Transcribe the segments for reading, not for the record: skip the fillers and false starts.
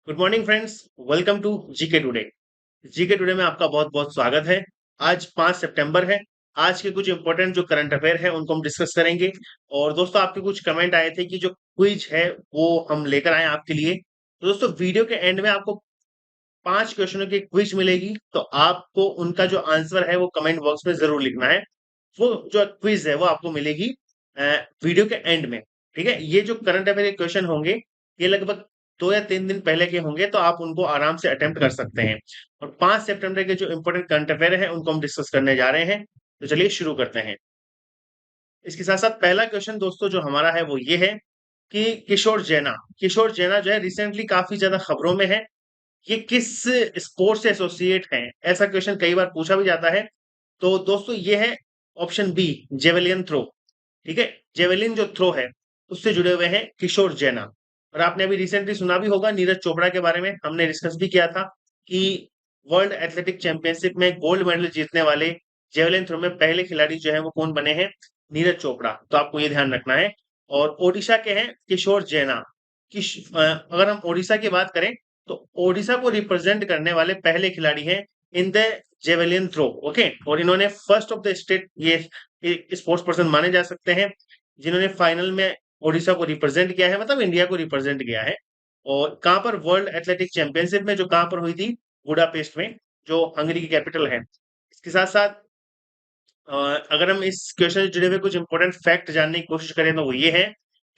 Good morning friends. Welcome to GK today. GK today में आपका बहुत बहुत स्वागत है। आज 5 सितंबर है। आज के कुछ इंपॉर्टेंट जो करंट अफेयर है उनको हम डिस्कस करेंगे। और दोस्तों, आपके कुछ कमेंट आए थे कि जो क्विज है वो हम लेकर आए आपके लिए। तो दोस्तों, वीडियो के एंड में आपको 5 क्वेश्चनों की क्विज मिलेगी, तो आपको उनका जो आंसर है वो कमेंट बॉक्स में जरूर लिखना है। वो जो क्विज है वो आपको मिलेगी वीडियो के एंड में। ठीक है, ये जो करंट अफेयर के क्वेश्चन होंगे ये लगभग 2 या 3 दिन पहले के होंगे, तो आप उनको आराम से अटेम्प्ट कर सकते हैं। और 5 सितंबर के जो इंपॉर्टेंट करंट अफेयर है उनको हम डिस्कस करने जा रहे हैं। तो चलिए शुरू करते हैं। इसके साथ साथ पहला क्वेश्चन दोस्तों जो हमारा है वो ये है कि किशोर जैना जो है रिसेंटली काफी ज्यादा खबरों में है। ये किस स्पोर्ट से एसोसिएट हैं, ऐसा क्वेश्चन कई बार पूछा भी जाता है। तो दोस्तों ये है ऑप्शन बी, जेवेलियन थ्रो। ठीक है, जेवेलिन जो थ्रो है उससे जुड़े हुए हैं किशोर जैना। और आपने अभी रिसेंटली सुना भी होगा नीरज चोपड़ा के बारे में, हमने डिस्कस भी किया था कि वर्ल्ड एथलेटिक चैंपियनशिप में गोल्ड मेडल जीतने वाले जेवेलिन थ्रो में पहले खिलाड़ी जो है वो कौन बने हैं? नीरज चोपड़ा। तो आपको ये ध्यान रखना है। और ओडिशा के हैं किशोर जैना। अगर हम ओडिशा की बात करें तो ओडिशा को रिप्रेजेंट करने वाले पहले खिलाड़ी हैं in the javelin throw. Okay, और इन्होंने फर्स्ट ऑफ द स्टेट ये स्पोर्ट्स पर्सन माने जा सकते हैं जिन्होंने फाइनल में ओडिशा को रिप्रेजेंट किया है, मतलब इंडिया को रिप्रेजेंट किया है। और कहां पर? वर्ल्ड एथलेटिक चैंपियनशिप में, जो कहां पर हुई थी? बुडापेस्ट में, जो हंगरी की कैपिटल है। इसके साथ साथ अगर हम इस क्वेश्चन से जुड़े हुए कुछ इंपॉर्टेंट फैक्ट जानने की कोशिश करें तो वो ये है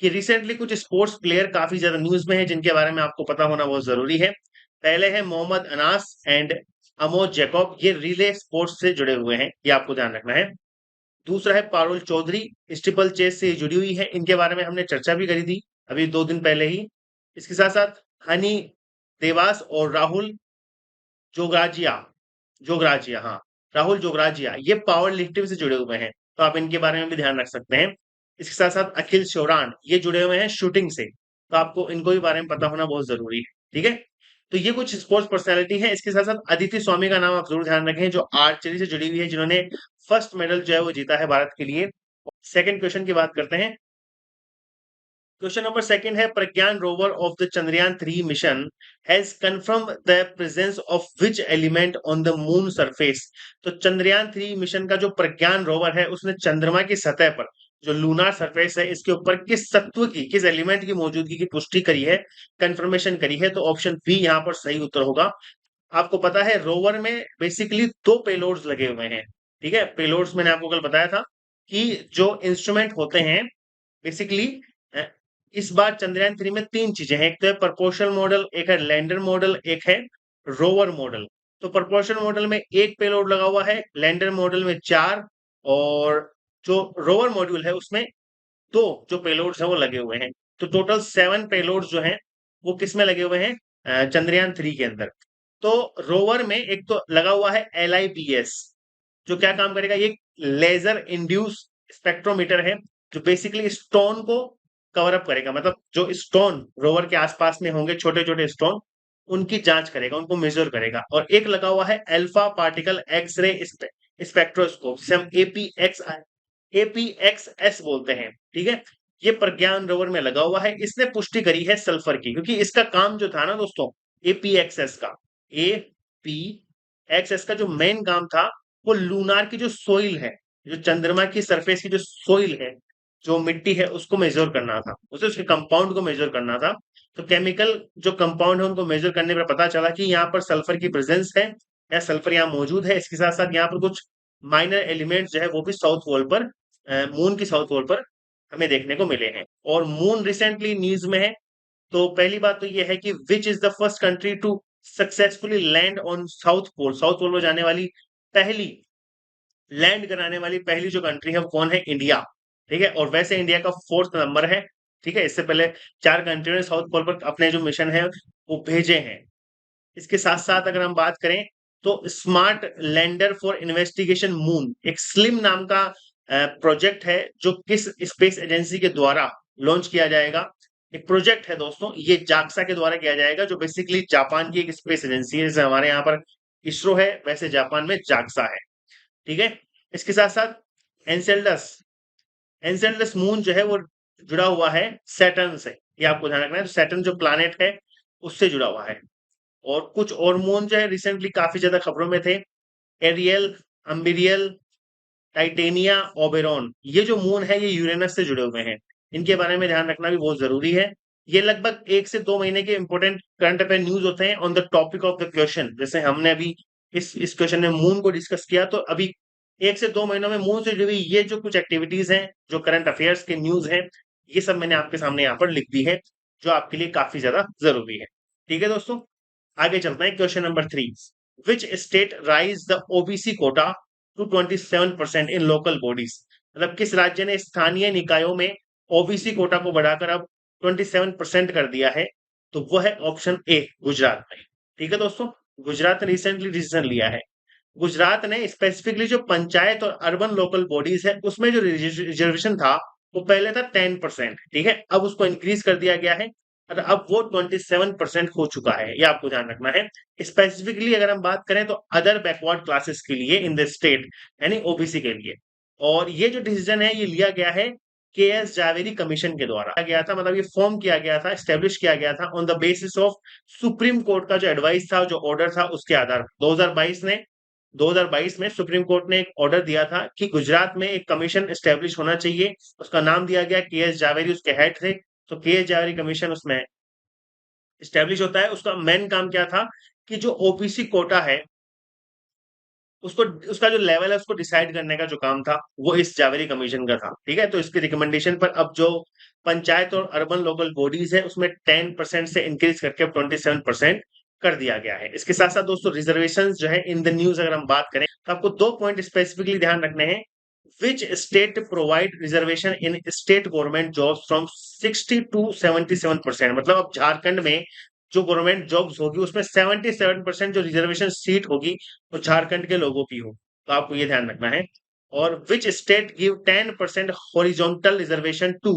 कि रिसेंटली कुछ स्पोर्ट्स प्लेयर काफी ज्यादा न्यूज में है जिनके बारे में आपको पता होना बहुत जरूरी है। पहले है मोहम्मद अनास एंड अमोद जैकब, ये रिले स्पोर्ट्स से जुड़े हुए हैं, ये आपको ध्यान रखना है। दूसरा है पारुल चौधरी, स्टीपल चेस से जुड़ी हुई है, इनके बारे में हमने चर्चा भी करी थी अभी 2 दिन पहले ही। इसके साथ साथ हनी देवास और राहुल जोग्राजिया जोग्राजिया हाँ, राहुल जोग्राजिया, ये पावर लिफ्टिंग से जुड़े हुए हैं, तो आप इनके बारे में भी ध्यान रख सकते हैं। इसके साथ साथ अखिल शोरान, ये जुड़े हुए हैं शूटिंग से, तो आपको इनको भी बारे में पता होना बहुत जरूरी है। ठीक है, तो ये कुछ स्पोर्ट्स पर्सनैलिटी है। इसके साथ साथ अदिति स्वामी का नाम आप जरूर ध्यान रखें, जो आर्चरी से जुड़ी हुई है, जिन्होंने फर्स्ट मेडल जो है वो जीता है भारत के लिए। सेकंड क्वेश्चन की बात करते हैं। क्वेश्चन नंबर सेकंड है, Pragyan rover of the Chandrayaan 3 mission has confirm the presence of which element on the moon surface. तो चंद्रयान 3 मिशन का जो प्रज्ञान रोवर है उसने चंद्रमा की सतह पर, जो लूनार सरफेस है, इसके ऊपर किस तत्व की, किस एलिमेंट की मौजूदगी की पुष्टि करी है, कंफर्मेशन करी है? तो ऑप्शन बी यहाँ पर सही उत्तर होगा। आपको पता है रोवर में बेसिकली 2 पेलोड्स लगे हुए हैं। ठीक है, पेलोड्स मैंने आपको कल बताया था कि जो इंस्ट्रूमेंट होते हैं बेसिकली, इस बार चंद्रयान 3 में 3 चीजें हैं। एक तो है प्रपोर्शनल मॉडल, एक है लैंडर मॉडल, एक है रोवर मॉडल। तो प्रपोर्शनल मॉडल में 1 पेलोड लगा हुआ है, लैंडर मॉडल में 4, और जो रोवर मॉड्यूल है उसमें 2 जो पेलोड्स हैं वो लगे हुए हैं। तो टोटल 7 पेलोड्स जो हैं वो किस में लगे हुए हैं? चंद्रयान 3 के अंदर। तो रोवर में एक तो लगा हुआ है LIPS, जो क्या काम करेगा? ये लेजर इंड्यूस स्पेक्ट्रोमीटर है, जो बेसिकली स्टोन को कवर अप करेगा, मतलब जो स्टोन रोवर के आसपास में होंगे, छोटे छोटे स्टोन, उनकी जांच करेगा, उनको मेजर करेगा। और एक लगा हुआ है अल्फा पार्टिकल एक्सरे स्पेक्ट्रोस्कोप, जिसे हम APXS बोलते हैं। ठीक है, ये प्रज्ञान रोवर में लगा हुआ है। इसने पुष्टि करी है सल्फर की, क्योंकि इसका काम जो था ना दोस्तों, APXS का APXS का जो मेन काम था वो लूनार की जो सोइल है, जो चंद्रमा की सरफेस की जो सोइल है, जो मिट्टी है, उसको मेजर करना था, उसे उसके कंपाउंड को मेजर करना था। तो केमिकल जो कंपाउंड है उनको मेजर करने पर पता चला कि यहाँ पर सल्फर की प्रेजेंस है, या सल्फर यहाँ मौजूद है। इसके साथ साथ यहाँ पर कुछ माइनर एलिमेंट्स जो है वो भी साउथ पोल पर, मून की साउथ पोल पर हमें देखने को मिले हैं। और मून रिसेंटली न्यूज में है। तो पहली बात तो ये है कि which is the first country to successfully land on South Pole में जाने वाली पहली, लैंड कराने वाली पहली जो कंट्री है वो कौन है? इंडिया। ठीक है, और वैसे इंडिया का 4th नंबर है। ठीक है, इससे पहले 4 कंट्री ने साउथ पोल पर अपने जो मिशन है वो भेजे हैं। इसके साथ साथ अगर हम बात करें तो smart lander for investigation moon, एक स्लिम नाम का प्रोजेक्ट है, जो किस स्पेस एजेंसी के द्वारा लॉन्च किया जाएगा? एक प्रोजेक्ट है दोस्तों, ये जाक्सा के द्वारा किया जाएगा, जो बेसिकली जापान की एक स्पेस एजेंसी है। जैसे हमारे यहाँ पर इसरो है, वैसे जापान में जाक्सा है। ठीक है, इसके साथ साथ एनसेल्डस एनसेल्डस मून जो है वो जुड़ा हुआ है सैटर्न से, ये आपको ध्यान रखना है। तो सैटर्न जो प्लैनेट है उससे जुड़ा हुआ है। और कुछ और मून जो है रिसेंटली काफी ज्यादा खबरों में थे, एरियल, अम्बिरियल, टाइटेनिया, ओबेरॉन, ये जो मून है ये यूरेनस से जुड़े हुए हैं। इनके बारे में ध्यान रखना भी बहुत जरूरी है। ये लगभग 1 से 2 महीने के इंपॉर्टेंट करंट अफेयर न्यूज होते हैं on the topic of the question. जैसे हमने अभी इस क्वेश्चन में मून को डिस्कस किया, तो अभी 1 से 2 महीनों में मून से जुड़ी हुई ये जो कुछ एक्टिविटीज हैं, जो करंट अफेयर्स के न्यूज हैं, ये सब मैंने आपके सामने यहाँ पर लिख दी है, जो आपके लिए काफी ज्यादा जरूरी है। ठीक है दोस्तों, आगे चलते हैं। Question number 3, which state raise the OBC quota to 27% in local bodies. मतलब किस राज्य ने स्थानीय निकायों में ओबीसी कोटा को बढ़ाकर अब 27% कर दिया है? तो वो है ऑप्शन ए, गुजरात में। ठीक है दोस्तों, गुजरात ने रिसेंटली डिसीजन लिया है। गुजरात ने स्पेसिफिकली जो पंचायत और अर्बन लोकल बॉडीज है उसमें जो रिजर्वेशन था वो पहले था 10%, ठीक है, अब उसको इंक्रीज कर दिया गया है और अब वो 27% हो चुका है। ये आपको ध्यान रखना है। स्पेसिफिकली अगर हम बात करें तो अदर बैकवर्ड क्लासेस के लिए इन द स्टेट, यानी ओबीसी के लिए। और ये जो डिसीजन है ये लिया गया है के एस जावेरी कमीशन के द्वारा गया था, मतलब ये फॉर्म किया गया था, स्टेब्लिश किया गया था on the basis of supreme court का जो एडवाइस था, जो ऑर्डर था, उसके आधार पर 2022 में सुप्रीम कोर्ट ने एक ऑर्डर दिया था कि गुजरात में एक कमीशन स्टेब्लिश होना चाहिए। उसका नाम दिया गया, के एस जावेरी उसके हेड थे। तो के एस जावेरी कमीशन उसमें स्टेब्लिश होता है। उसका मेन काम क्या था कि जो ओबीसी कोटा है उसको, उसका जो लेवल है उसको डिसाइड करने का जो काम था वो इस जावेरी कमीशन का था। ठीक है, तो इसके रिकमेंडेशन पर अब जो पंचायत और अर्बन लोकल बॉडीज है उसमें 10% से इंक्रीज करके 27% कर दिया गया है। इसके साथ साथ दोस्तों रिजर्वेशन जो है इन द न्यूज अगर हम बात करें तो आपको 2 पॉइंट स्पेसिफिकली ध्यान रखने हैं। Which state provide reservation in state government jobs from 60 to 77%। मतलब अब झारखंड में जो गवर्नमेंट जॉब्स होगी उसमें 77% जो रिजर्वेशन सीट होगी वो झारखंड के लोगों की हो। तो आपको ये ध्यान रखना है। और which state give 10% horizontal reservation to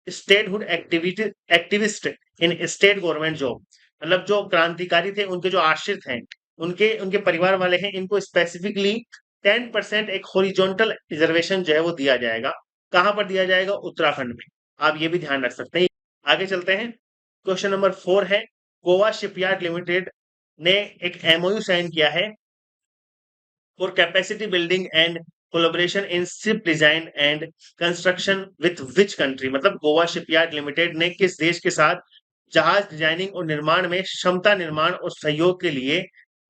statehood activity activist in state government job. मतलब जो क्रांतिकारी थे उनके जो आश्रित हैं, उनके उनके परिवार वाले हैं, इनको स्पेसिफिकली 10% एक हॉरिजॉन्टल रिजर्वेशन जो है वो दिया जाएगा। कहां पर दिया जाएगा? उत्तराखंड में। आप ये भी ध्यान रख सकते हैं। आगे चलते हैं। क्वेश्चन नंबर 4 है, गोवा शिपयार्ड लिमिटेड ने एक एमओयू साइन किया है for capacity building and collaboration in ship design and construction with which country. मतलब गोवा शिपयार्ड लिमिटेड ने किस देश के साथ जहाज डिजाइनिंग और निर्माण में क्षमता निर्माण और सहयोग के लिए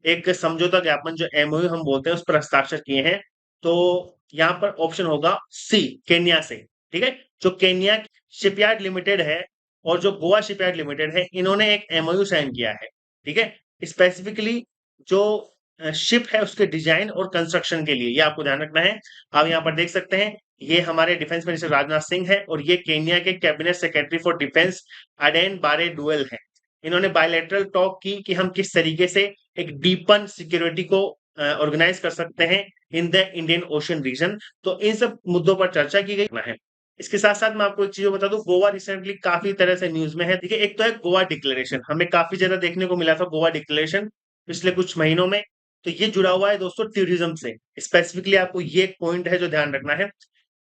एक समझौता ज्ञापन, जो एमओयू हम बोलते हैं, उस पर हस्ताक्षर किए हैं? तो यहाँ पर ऑप्शन होगा सी, केन्या से। ठीक है, जो केन्या शिपयार्ड लिमिटेड है और जो गोवा शिपयार्ड लिमिटेड है, इन्होंने एक एमओयू साइन किया है। ठीक है, स्पेसिफिकली जो शिप है उसके डिजाइन और कंस्ट्रक्शन के लिए, ये आपको ध्यान रखना है। आप यहाँ पर देख सकते हैं, ये हमारे डिफेंस मिनिस्टर राजनाथ सिंह है और ये केन्या के कैबिनेट सेक्रेटरी फॉर डिफेंस अडेन बारे डुएल है। इन्होंने बायलैटरल टॉक की कि हम किस तरीके से एक डीपन सिक्योरिटी को ऑर्गेनाइज कर सकते हैं in the Indian Ocean region. तो इन सब मुद्दों पर चर्चा की गई है। इसके साथ साथ मैं आपको एक चीज बता दूं, गोवा रिसेंटली काफी तरह से न्यूज में है। देखिए, एक तो है गोवा डिक्लेरेशन, हमें काफी ज्यादा देखने को मिला था गोवा डिक्लेरेशन पिछले कुछ महीनों में। तो ये जुड़ा हुआ है दोस्तों टूरिज्म से। स्पेसिफिकली आपको ये एक पॉइंट है जो ध्यान रखना है,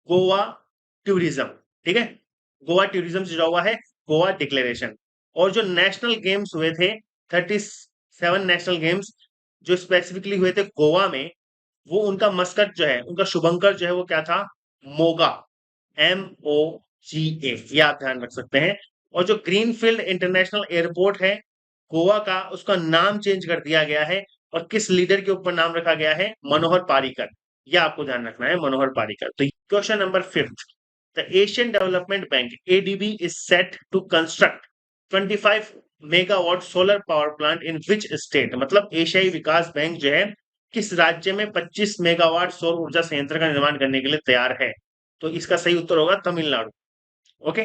गोवा टूरिज्म। ठीक है, गोवा टूरिज्म से जुड़ा हुआ है गोवा डिक्लेरेशन। और जो नेशनल गेम्स हुए थे, 37 नेशनल गेम्स जो स्पेसिफिकली हुए थे गोवा में, वो उनका मस्कट जो है, उनका शुभंकर जो है वो क्या था? मोगा, MOGA, ये आप ध्यान रख सकते हैं। और जो ग्रीनफील्ड इंटरनेशनल एयरपोर्ट है गोवा का, उसका नाम चेंज कर दिया गया है। और किस लीडर के ऊपर नाम रखा गया है? मनोहर पारिकर। ये आपको ध्यान रखना है, मनोहर पारिकर। तो question number 5, the Asian Development Bank ADB is set to construct 25 megawatt solar power plant in which state. मतलब एशियाई विकास बैंक जो है किस राज्य में 25 मेगावाट सौर ऊर्जा संयंत्र का निर्माण करने के लिए तैयार है? तो इसका सही उत्तर होगा तमिलनाडु। ओके,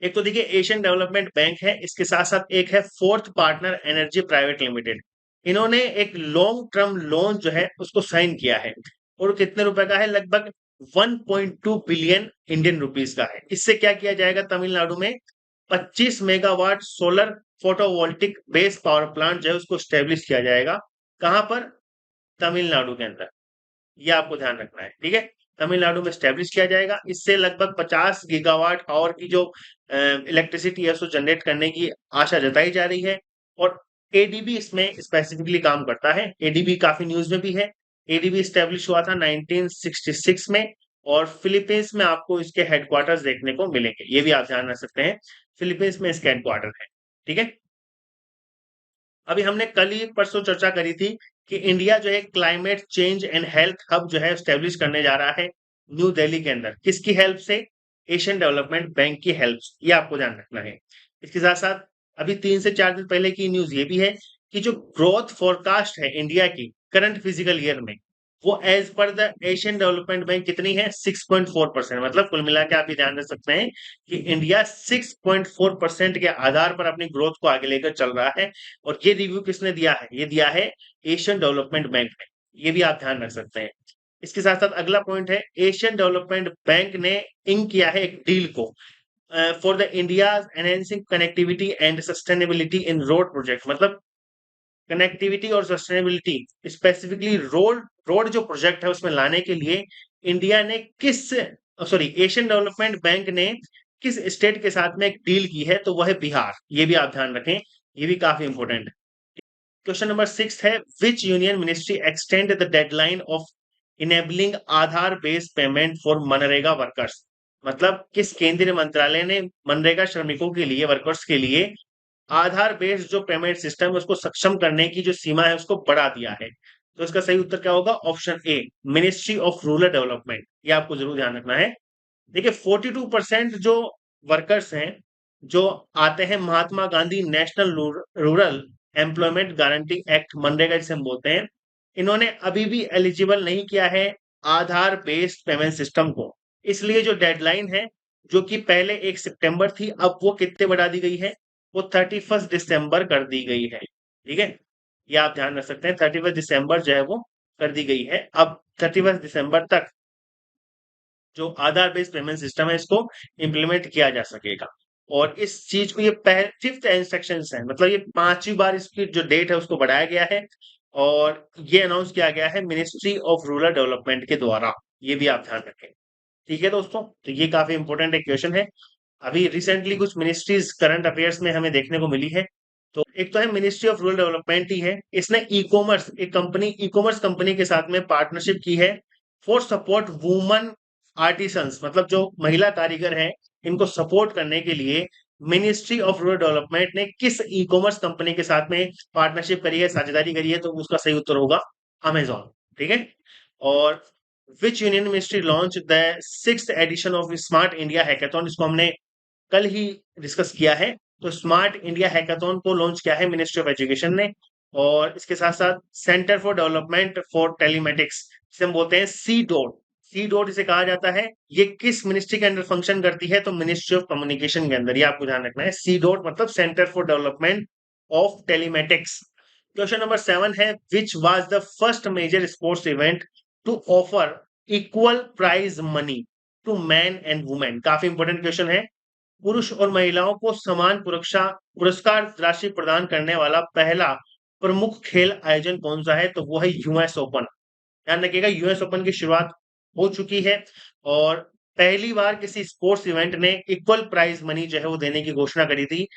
एक तो देखिए एशियन डेवलपमेंट बैंक है, इसके साथ साथ एक है fourth partner energy private limited. इन्होंने एक लॉन्ग टर्म लोन जो है उसको साइन किया है और कितने रुपए का है? लगभग 1.2 बिलियन इंडियन रुपीस का है। इससे क्या किया जाएगा? तमिलनाडु में 25 megawatt solar photovoltaic base power plant जो है उसको स्टेब्लिश किया जाएगा। कहां पर? तमिलनाडु के अंदर। ये आपको ध्यान रखना है। ठीक है, तमिलनाडु में स्टैब्लिश किया जाएगा। इससे लगभग 50 गीगावाट आवर की जो इलेक्ट्रिसिटी है उसको जनरेट करने की आशा जताई जा रही है। और एडीबी इसमें स्पेसिफिकली काम करता है। एडीबी काफी न्यूज में भी है। एडीबी स्टैब्लिश हुआ था 1966 में, और फिलीपींस में आपको इसके हेडक्वार्टर्स देखने को मिलेंगे, ये भी आप ध्यान रख सकते हैं। फिलीपींस में इसके हेडक्वार्टर है। ठीक है। अभी हमने कल ही परसों चर्चा करी थी कि इंडिया जो है climate change and health hub जो है स्टेब्लिश करने जा रहा है न्यू दिल्ली के अंदर। किसकी हेल्प से? एशियन डेवलपमेंट बैंक की हेल्प से। ये आपको ध्यान रखना है। इसके साथ साथ अभी 3 से 4 दिन पहले की न्यूज ये भी है कि जो ग्रोथ फोरकास्ट है इंडिया की करंट फिजिकल ईयर में, वो as per the Asian Development bank कितनी है? 6.4%। मतलब कुल मिला के आप ये ध्यान रख सकते हैं कि इंडिया 6.4% के आधार पर अपनी ग्रोथ को आगे लेकर चल रहा है। और ये रिव्यू किसने दिया है? ये दिया है एशियन डेवलपमेंट बैंक ने। ये भी आप ध्यान रख सकते हैं। इसके साथ साथ अगला पॉइंट है, एशियन डेवलपमेंट बैंक ने इंक किया है एक डील को for the India enhancing connectivity and sustainability in road project. मतलब कनेक्टिविटी और सस्टेनेबिलिटी स्पेसिफिकली रोड रोड जो प्रोजेक्ट है उसमें लाने के लिए इंडिया ने किस सॉरी एशियन डेवलपमेंट बैंक ने किस स्टेट के साथ में एक डील की है? तो वह है बिहार। ये भी आप ध्यान रखें, ये भी काफी इंपॉर्टेंट है। क्वेश्चन नंबर 6 है, विच union ministry extend the deadline of enabling Aadhaar based payment for MNREGA workers. मतलब किस केंद्रीय मंत्रालय ने मनरेगा श्रमिकों के लिए, वर्कर्स के लिए आधार बेस्ड जो पेमेंट सिस्टम है उसको सक्षम करने की जो सीमा है उसको बढ़ा दिया है? तो इसका सही उत्तर क्या होगा? Option A, ministry of rural development. ये आपको जरूर ध्यान रखना है। देखिए 42% जो वर्कर्स हैं जो आते हैं Mahatma Gandhi national rural employment guarantee act, मनरेगा जिसे हम बोलते हैं, इन्होंने अभी भी एलिजिबल नहीं किया है आधार बेस्ड पेमेंट सिस्टम को। इसलिए जो डेडलाइन है, जो कि पहले 1 सितंबर थी, अब वो कितने बढ़ा दी गई है? वो 31 दिसंबर कर दी गई है। ठीक है। ये आप ध्यान रख सकते हैं, 31 दिसंबर जो है वो कर दी गई है। अब 31 दिसंबर तक जो आधार बेस्ड पेमेंट सिस्टम है इसको इम्प्लीमेंट किया जा सकेगा। और इस चीज को, ये फिफ्थ इंस्ट्रक्शन है, मतलब ये 5वीं बार इसकी जो डेट है उसको बढ़ाया गया है। और ये अनाउंस किया गया है मिनिस्ट्री ऑफ रूरल डेवलपमेंट के द्वारा। ये भी आप ध्यान रखें। ठीक है दोस्तों, तो ये काफी इंपॉर्टेंट एक क्वेश्चन है। अभी रिसेंटली कुछ मिनिस्ट्रीज करंट अफेयर्स में हमें देखने को मिली है। तो एक तो है मिनिस्ट्री ऑफ रूरल डेवलपमेंट ही है, इसने ई कॉमर्स एक कंपनी ई कॉमर्स कंपनी के साथ में पार्टनरशिप की है फॉर सपोर्ट वुमन आर्टिसंस। मतलब जो महिला कारीगर हैं इनको सपोर्ट करने के लिए मिनिस्ट्री ऑफ रूरल डेवलपमेंट ने किस ई कॉमर्स कंपनी के साथ में पार्टनरशिप करी है, साझेदारी करी है? तो उसका सही उत्तर होगा अमेजॉन। ठीक है। और which union ministry launch the 6th edition of smart India hackathon? इसको हमने कल ही डिस्कस किया है। तो स्मार्ट इंडिया हैकाथॉन को लॉन्च किया है मिनिस्ट्री ऑफ एजुकेशन ने। और इसके साथ साथ centre for development for telematics, जिसे हम बोलते हैं सी डॉट, सी डॉट इसे कहा जाता है, ये किस मिनिस्ट्री के अंदर फंक्शन करती है? तो मिनिस्ट्री ऑफ कम्युनिकेशन के अंदर। ये आपको ध्यान रखना है, सी डॉट मतलब centre for development of telematics. Question number 7 है, which was the first major sports event to offer equal prize money to man and women? काफी इंपॉर्टेंट क्वेश्चन है। पुरुष और महिलाओं को समान पुरस्कार राशि प्रदान करने वाला पहला प्रमुख खेल आयोजन कौन सा है? तो वो है यूएस ओपन। ध्यान रखिएगा, यूएस ओपन की शुरुआत हो चुकी है और पहली बार किसी स्पोर्ट्स इवेंट ने इक्वल प्राइज मनी जो है वो देने की घोषणा करी थी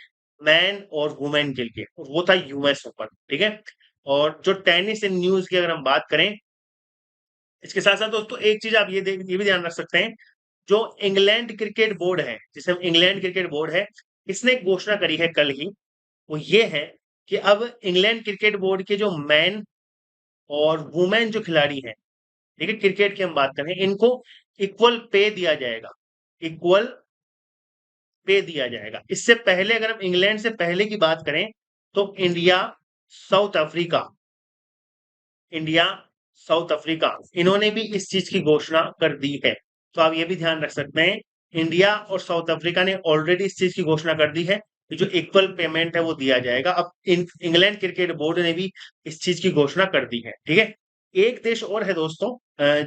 मैन और वुमेन के लिए, और वो था यूएस ओपन। ठीक है। और जो टेनिस इन न्यूज की अगर हम बात करें, इसके साथ साथ दोस्तों एक चीज आप ये भी ध्यान रख सकते हैं, जो इंग्लैंड क्रिकेट बोर्ड है, जिसे हम इंग्लैंड क्रिकेट बोर्ड है, इसने एक घोषणा करी है कल ही। वो ये है कि अब इंग्लैंड क्रिकेट बोर्ड के जो मैन और वुमेन जो खिलाड़ी हैं, ठीक है, क्रिकेट की हम बात करें, इनको इक्वल पे दिया जाएगा। इक्वल पे दिया जाएगा। इससे पहले अगर हम इंग्लैंड से पहले की बात करें तो south Africa India south Africa इन्होंने भी इस चीज की घोषणा कर दी है। तो आप ये भी ध्यान रख सकते हैं, इंडिया और साउथ अफ्रीका ने ऑलरेडी इस चीज की घोषणा कर दी है कि जो इक्वल पेमेंट है वो दिया जाएगा। अब इंग्लैंड क्रिकेट बोर्ड ने भी इस चीज की घोषणा कर दी है। ठीक है। एक देश और है दोस्तों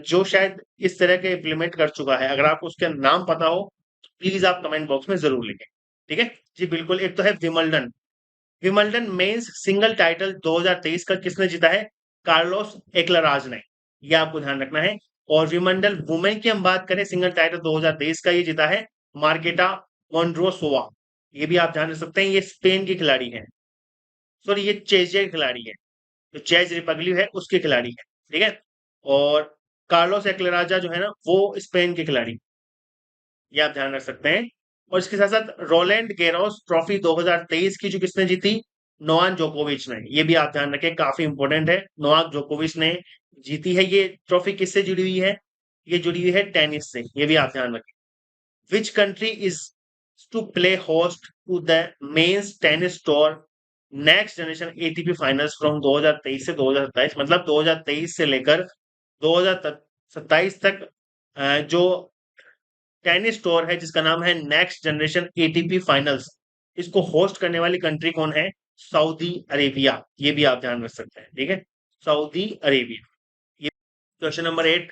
जो शायद इस तरह के इम्प्लीमेंट कर चुका है। अगर आपको उसका नाम पता हो तो प्लीज आप कमेंट बॉक्स में जरूर लिखें। ठीक है जी, बिल्कुल। एक तो है Wimbledon. Wimbledon men's single title 2023 का किसने जीता है? कार्लोस एक्लराज ने। ये आपको ध्यान रखना है। और विमंडल वुमेन की हम बात करें, सिंगल टाइटल 2023 का ये जीता है मार्केटा वोंड्रोसोवा। ये भी आप ध्यान रख सकते हैं, ये स्पेन की खिलाड़ी है। सॉरी, ये चेजिया की खिलाड़ी है, जो चेज रिपब्लिक है उसके खिलाड़ी है। ठीक है। और कार्लोस एक्लेराजा जो है ना, वो स्पेन के खिलाड़ी, ये आप ध्यान रख सकते हैं। और इसके साथ साथ रोलैंड गैरोस ट्रॉफी 2023 की जो किसने जीती, नोवाक जोकोविच ने। ये भी आप ध्यान रखें, काफी इंपॉर्टेंट है, नोवाक जोकोविच ने जीती है ये ट्रॉफी। किससे जुड़ी हुई है, ये जुड़ी हुई है टेनिस से, ये भी आप ध्यान रखें। Which country is to play host to the men's tennis tour next generation ATP finals from 2023 से 2027, मतलब 2023 से लेकर 2027 तक जो टेनिस टूर है जिसका नाम है नेक्स्ट जनरेशन एटीपी फाइनल्स, इसको होस्ट करने वाली कंट्री कौन है, सऊदी अरेबिया। ये भी आप ध्यान रख सकते हैं। ठीक है, सऊदी अरेबिया। ये question number 8,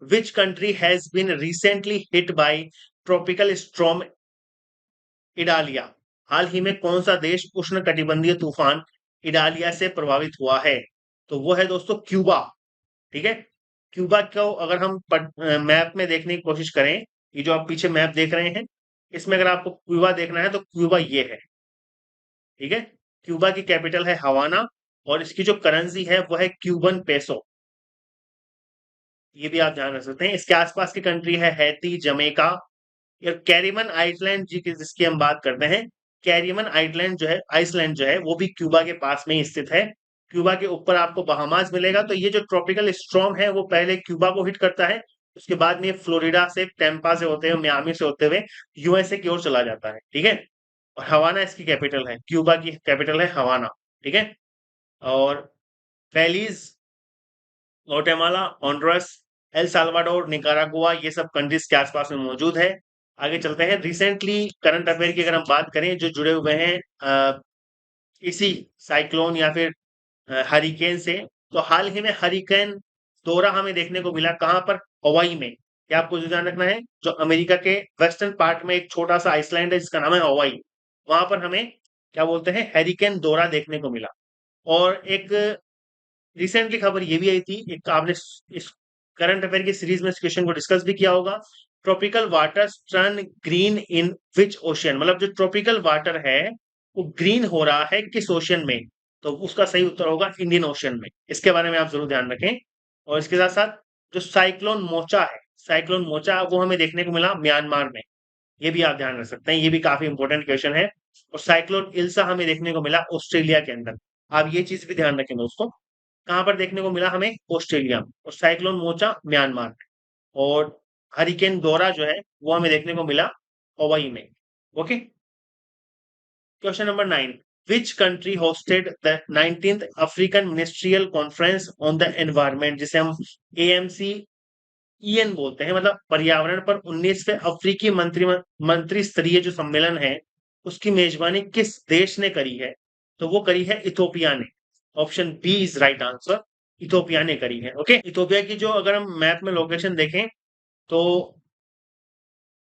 which country has been recently hit by tropical storm Idalia. हाल ही में कौन सा देश उष्ण कटिबंधीय तूफान इडालिया से प्रभावित हुआ है, तो वो है दोस्तों क्यूबा। ठीक है। क्यूबा को अगर हम मैप में देखने की कोशिश करें, ये जो आप पीछे मैप देख रहे हैं, इसमें अगर आपको क्यूबा देखना है तो क्यूबा ये है। ठीक है। क्यूबा की कैपिटल है हवाना, और इसकी जो करेंसी है वो है क्यूबन पेसो। ये भी आप ध्यान रख सकते हैं। इसके आसपास की कंट्री है हैती, जमैका, या कैरिमन आइसलैंड जी की जिसकी हम बात करते हैं। कैरिमन आइसलैंड जो है, आइसलैंड जो है वो भी क्यूबा के पास में ही स्थित है। क्यूबा के ऊपर आपको बहामास मिलेगा। तो ये जो ट्रॉपिकल स्टॉर्म है वो पहले क्यूबा को हिट करता है, उसके बाद में फ्लोरिडा से, टेम्पा से होते हुए, मियामी से होते हुए यूएसए की ओर चला जाता है। ठीक है। और हवाना इसकी कैपिटल है, क्यूबा की कैपिटल है हवाना। ठीक है। और Belize, Guatemala, Honduras, El Salvador, Nicaragua, ये सब कंट्रीज के आसपास में मौजूद है। आगे चलते हैं। रिसेंटली करंट अफेयर की अगर हम बात करें जो जुड़े हुए हैं इसी साइक्लोन या फिर हरिकेन से, तो हाल ही में हरिकेन दोरा हमें देखने को मिला, कहां पर, हवाई में। क्या आपको जो ध्यान रखना है, जो अमेरिका के वेस्टर्न पार्ट में एक छोटा सा आइसलैंड है जिसका नाम है हवाई, वहां पर हमें क्या बोलते हैं, हैरिकेन दोरा देखने को मिला। और एक रिसेंटली खबर ये भी आई थी, एक आपने इस करंट अफेयर की सीरीज में इस क्वेश्चन को डिस्कस भी किया होगा, tropical water turn green in which ocean, मतलब जो ट्रॉपिकल वाटर है वो ग्रीन हो रहा है किस ओशियन में, तो उसका सही उत्तर होगा इंडियन ओशियन में। इसके बारे में आप जरूर ध्यान रखें। और इसके साथ साथ जो साइक्लोन मोचा है, साइक्लोन मोचा वो हमें देखने को मिला म्यांमार में, ये भी आप ध्यान रख सकते हैं, ये भी काफी इंपॉर्टेंट क्वेश्चन है। और साइक्लोन इल्सा हमें देखने को मिला ऑस्ट्रेलिया के अंदर, आप ये चीज भी ध्यान रखें दोस्तों। कहां पर देखने को मिला हमें, ऑस्ट्रेलिया में। और साइक्लोन मोचा म्यांमार में। और हरिकेन दोरा जो है वो हमें देखने को मिला हवाई में। Okay. Question number 9, which country hosted the 19th African ministerial conference on the environment, जिसे हम एएमसी ईएन बोलते हैं, मतलब पर्यावरण पर 19वें अफ्रीकी मंत्री स्तरीय जो सम्मेलन है उसकी मेजबानी किस देश ने करी है, तो वो करी है इथोपिया ने। Option B is right answer, Ethiopia ने करी है। ओके। इथोपिया की जो अगर हम मैप में लोकेशन देखें तो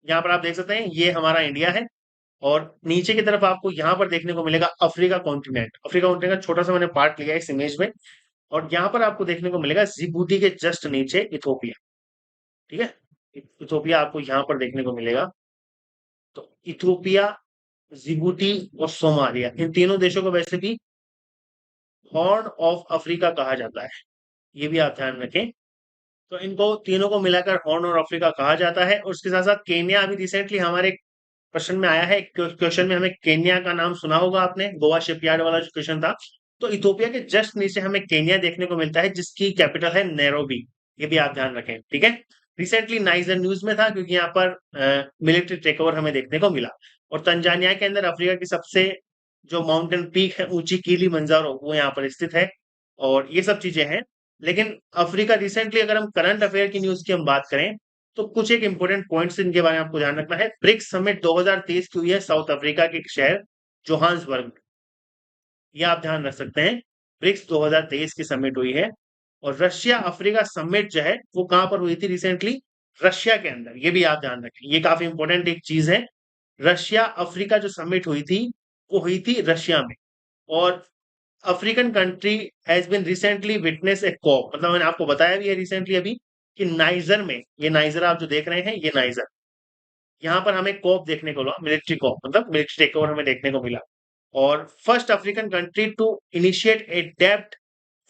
यहाँ पर आप देख सकते हैं ये हमारा इंडिया है, और नीचे की तरफ आपको यहाँ पर देखने को मिलेगा अफ्रीका कॉन्टिनेंट। अफ्रीका कॉन्टिनेंट का छोटा सा मैंने पार्ट लिया है इस इमेज में, और यहाँ पर आपको देखने को मिलेगा जिबूटी के जस्ट नीचे इथोपिया। ठीक है। इथोपिया आपको यहाँ पर देखने को मिलेगा। तो इथोपिया, जिबूटी और सोमालिया, इन तीनों देशों को वैसे भी हॉर्न ऑफ अफ्रीका कहा जाता है, ये भी आप ध्यान रखें। तो इनको तीनों को मिलाकर हॉर्न ऑफ अफ्रीका कहा जाता है। और उसके साथ साथ केन्या अभी रिसेंटली हमारे प्रश्न में आया है, क्वेश्चन में हमें केन्या का नाम सुना होगा आपने, गोवा शिपयार्ड वाला जो क्वेश्चन था। तो इथोपिया के जस्ट नीचे हमें केन्या देखने को मिलता है जिसकी कैपिटल है नैरोबी, ये भी आप ध्यान रखें। ठीक है। रिसेंटली नाइजर न्यूज में था क्योंकि यहाँ पर मिलिट्री टेक ओवर हमें देखने को मिला। और तंजानिया के अंदर अफ्रीका की सबसे जो माउंटेन पीक है ऊंची कीली मंजारो, वो यहाँ पर स्थित है। और ये सब चीजें हैं। लेकिन अफ्रीका रिसेंटली अगर हम करंट अफेयर की न्यूज की हम बात करें तो कुछ एक इंपॉर्टेंट पॉइंट्स इनके बारे में आपको ध्यान रखना है। ब्रिक्स समिट 2023 की हुई है साउथ अफ्रीका के एक शहर जोहान्सबर्ग में, ये आप ध्यान रख सकते हैं। ब्रिक्स 2023 की समिट हुई है। और रशिया अफ्रीका समिट जो है वो कहां पर हुई थी रिसेंटली, रशिया के अंदर, ये भी आप ध्यान रखें, ये काफी इंपॉर्टेंट एक चीज है। रशिया अफ्रीका जो समिट हुई थी वो हुई थी रशिया में। और African country has been recently witness a coup, मतलब मैंने आपको बताया भी है रिसेंटली अभी कि नाइजर में, ये नाइजर आप जो देख रहे हैं, ये नाइजर, यहाँ पर हमें कोप देखने को मिला, मिलिट्री कोप, मतलब मिलिट्री टेक ओवर हमें देखने को मिला। और first African country to initiate a डेप्थ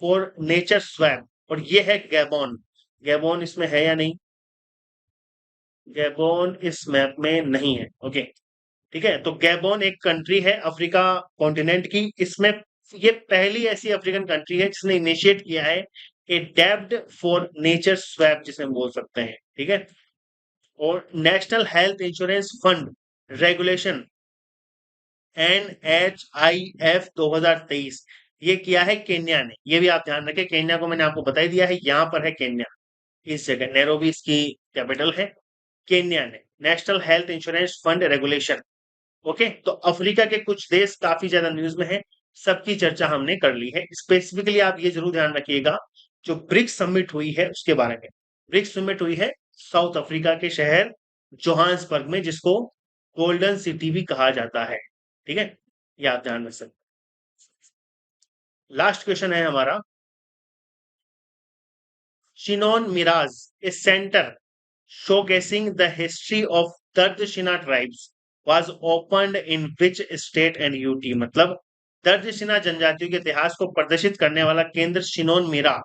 फॉर नेचर स्वैप, और ये है गैबोन। गैबोन इसमें है या नहीं? गैबोन इस मैप में नहीं है। ओके, ठीक है। तो गैबोन एक कंट्री है अफ्रीका कॉन्टिनेंट की, इसमें ये पहली ऐसी अफ्रीकन कंट्री है जिसने इनिशिएट किया है ए डेब्ट फॉर नेचर स्वैप, जिसे हम बोल सकते हैं, ठीक है। और national health insurance fund regulation NHIF 2023, ये किया है केन्या ने। ये भी आप ध्यान रखें, केन्या को मैंने आपको बता ही दिया है, यहाँ पर है केन्या, इस जगह नैरोबी इसकी कैपिटल है। केन्या ने national health insurance fund regulation. Okay, तो अफ्रीका के कुछ देश काफी ज्यादा न्यूज में है, सबकी चर्चा हमने कर ली है। स्पेसिफिकली आप ये जरूर ध्यान रखिएगा, जो ब्रिक्स समिट हुई है उसके बारे में। ब्रिक्स समिट हुई है साउथ अफ्रीका के शहर जोहान्सबर्ग में, जिसको गोल्डन सिटी भी कहा जाता है, ठीक है। ये आप ध्यान रख सकते। लास्ट क्वेश्चन है हमारा, शिनोन मिराज ए centre showcasing the history of दर्दशिना tribes was opened in which state and UT, मतलब दर्दशिना जनजातियों के इतिहास को प्रदर्शित करने वाला केंद्र शिनोन मिरा,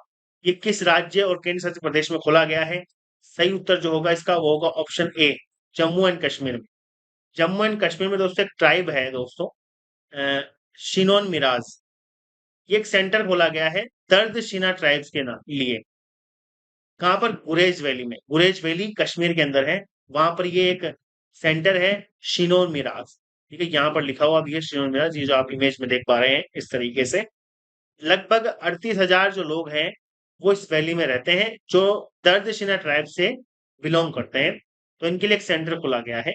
ये किस राज्य और केंद्र शासित प्रदेश में खोला गया है? सही उत्तर जो होगा इसका वो होगा option A, Jammu and Kashmir में। जम्मू एंड कश्मीर में दोस्तों एक ट्राइब है दोस्तों, शिनोन मिराज, ये एक सेंटर खोला गया है दर्दशिना ट्राइब्स के नाम लिए। कहाँ पर? गुरेज वैली में। गुरेज वैली कश्मीर के अंदर है, वहां पर ये एक सेंटर है, शिनोन मिराज, ठीक है। यहाँ पर लिखा हुआ भी है शिनोन मिराज, ये जो आप इमेज में देख पा रहे हैं इस तरीके से। लगभग 38,000 जो लोग हैं वो इस वैली में रहते हैं, जो दर्द शिना ट्राइब से बिलोंग करते हैं। तो इनके लिए एक सेंटर खोला गया है,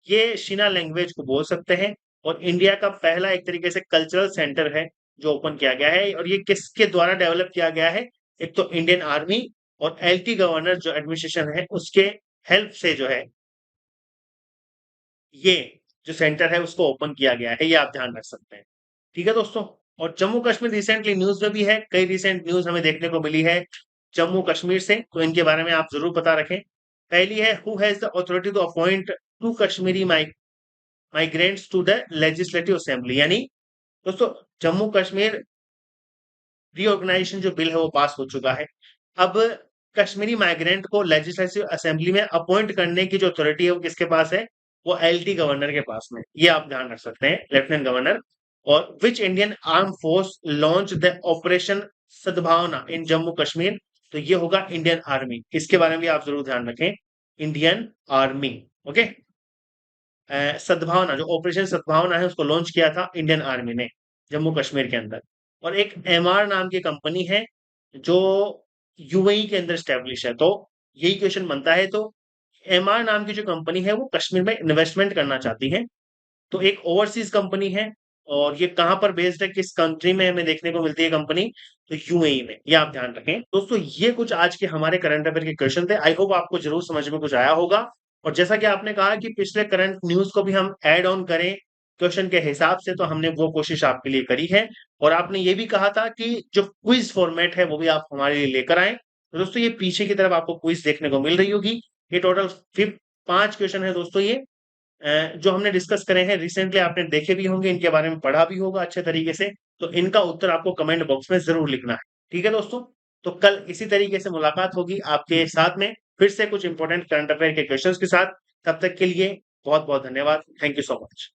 ये शिना लैंग्वेज को बोल सकते हैं। और इंडिया का पहला एक तरीके से कल्चरल सेंटर है जो ओपन किया गया है, और ये किसके द्वारा डेवलप किया गया है? एक तो इंडियन आर्मी और LT गवर्नर जो एडमिनिस्ट्रेशन है उसके हेल्प से जो है ये जो सेंटर है उसको ओपन किया गया है, ये आप ध्यान रख सकते हैं, ठीक है दोस्तों। और जम्मू कश्मीर रिसेंटली न्यूज में भी है, कई रिसेंट न्यूज हमें देखने को मिली है जम्मू कश्मीर से, तो इनके बारे में आप जरूर पता रखें। पहली है, who has the authority to appoint to Kashmiri migrants to the legislative assembly, यानी दोस्तों जम्मू कश्मीर रीऑर्गेनाइजेशन जो बिल है वो पास हो चुका है। अब कश्मीरी माइग्रेंट को लेजिस्लेटिव असेंबली में अपॉइंट करने की जो अथॉरिटी है वो किसके पास है? वो LT गवर्नर के पास में, ये आप ध्यान रख सकते हैं, लेफ्टिनेंट गवर्नर। और which Indian arm force launch the operation सद्भावना इन जम्मू कश्मीर, तो ये होगा इंडियन आर्मी, इसके बारे में भी आप जरूर ध्यान रखें, इंडियन आर्मी। ओके, सद्भावना, जो ऑपरेशन सद्भावना है उसको लॉन्च किया था इंडियन आर्मी ने जम्मू कश्मीर के अंदर। और एक MR नाम की कंपनी है जो UAE के अंदर स्टैब्लिश है, तो यही क्वेश्चन बनता है। तो MR नाम की जो कंपनी है वो कश्मीर में इन्वेस्टमेंट करना चाहती है, तो एक ओवरसीज कंपनी है। और ये कहां पर बेस्ड है, किस कंट्री में हमें देखने को मिलती है कंपनी? तो UAE में, ये आप ध्यान रखें दोस्तों। ये कुछ आज के हमारे करंट अफेयर के क्वेश्चन थे, आई होप आपको जरूर समझ में कुछ आया होगा। और जैसा कि आपने कहा कि पिछले करंट न्यूज को भी हम ऐड ऑन करें क्वेश्चन के हिसाब से, तो हमने वो कोशिश आपके लिए करी है। और आपने ये भी कहा था कि जो क्विज फॉर्मेट है वो भी आप हमारे लिए लेकर आए, तो दोस्तों ये पीछे की तरफ आपको क्विज देखने को मिल रही होगी। ये टोटल 5 क्वेश्चन है दोस्तों, ये जो हमने डिस्कस करे हैं रिसेंटली, आपने देखे भी होंगे, इनके बारे में पढ़ा भी होगा अच्छे तरीके से, तो इनका उत्तर आपको कमेंट बॉक्स में जरूर लिखना है, ठीक है दोस्तों। तो कल इसी तरीके से मुलाकात होगी आपके साथ में, फिर से कुछ इंपॉर्टेंट करंट अफेयर के क्वेश्चंस के साथ। तब तक के लिए बहुत बहुत धन्यवाद, थैंक यू सो मच।